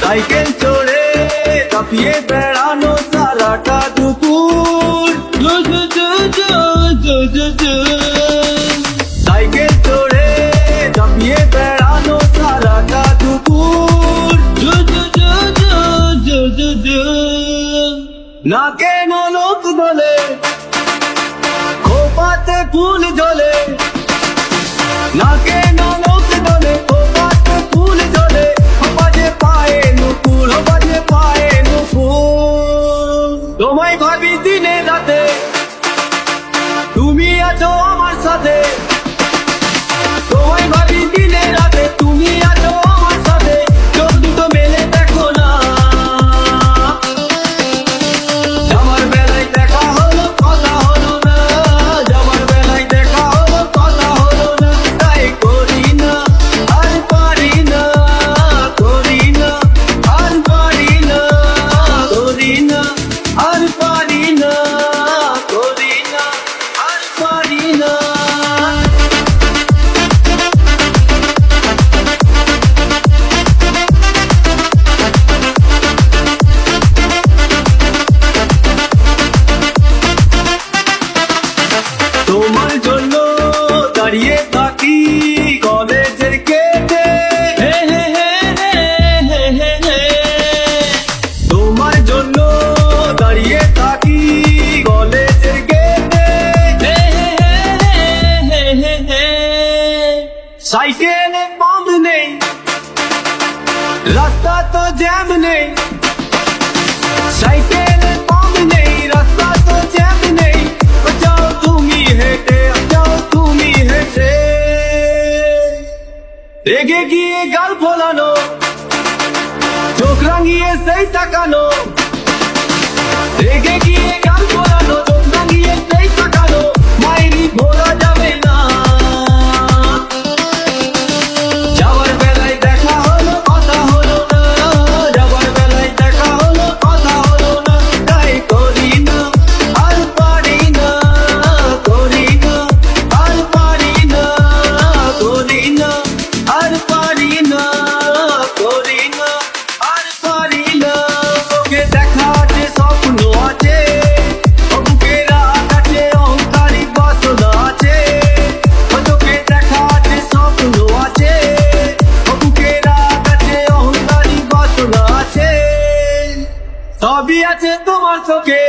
Cycle চড়ে কাঁপিয়ে বেড়ানো সারাটা দুপুর। সাইকেল চড়ে কাঁপিয়ে বেড়ানো সারাটা দুপুর। নাকে নলক দোলে, খোপাতে ফুল ঝোলে। নাকে নলক দোলে, খোপাতে ফুল ঝোলে। বাজে পায়ে নুপুর, বাজে পায়ে নুপুর। তোমায় ভাবি দিনে রাতে, তুমি আছো আমার সাথে। তোমায় ভাবি দিনে রাতে, তুমি আছো আমার সাথে। চোখ দুটো মেলে দেখো না, যাবার বেলায় দেখা হলো কথা হলো না। যাবার বেলায় দেখা হলো কথা হলো না। তাই করি না আর পারি না, করি না আর পারি না, করি না আর পারি না, করি না আর পারি না। তোমার জন্য দাঁড়িয়ে থাকি কলেজের গেটে। তোমার জন্য দাঁড়িয়ে থাকি কলেজের গেটে। সাইকেলে পাম্প নেই, রাস্তা তো জ্যাম নেই। সাইকেলে পাম্প নেই, রাস্তা তো জ্যাম নেই। যাও তুমি হেঁটে, যাও তুমি হেঁটে। রেগে গিয়ে গাল ফোলানো, চোখ রাঙিয়ে সেই তাকানো। রেগে গিয়ে গাল ফোলানো, চোখ রাঙিয়ে সেই তাকানো। মাইরি ভোলা যাবে না। যাওয়ার বেলায় দেখা হলো কথা হলো না। যাওয়ার বেলায় দেখা হলো কথা হলো না। তাই করি না আর পারি না, করি না আর পারি না, করি না আর পারি না, করি না আর পারি না। তোকে দেখার যে স্বপ্ন আছে, বুকের আকাশে অহংকারী বাসনা আছে। তোকে দেখার যে স্বপ্ন আছে, বুকের আকাশে অহংকারী বাসনা আছে। সবই আছে তোমার চোখে।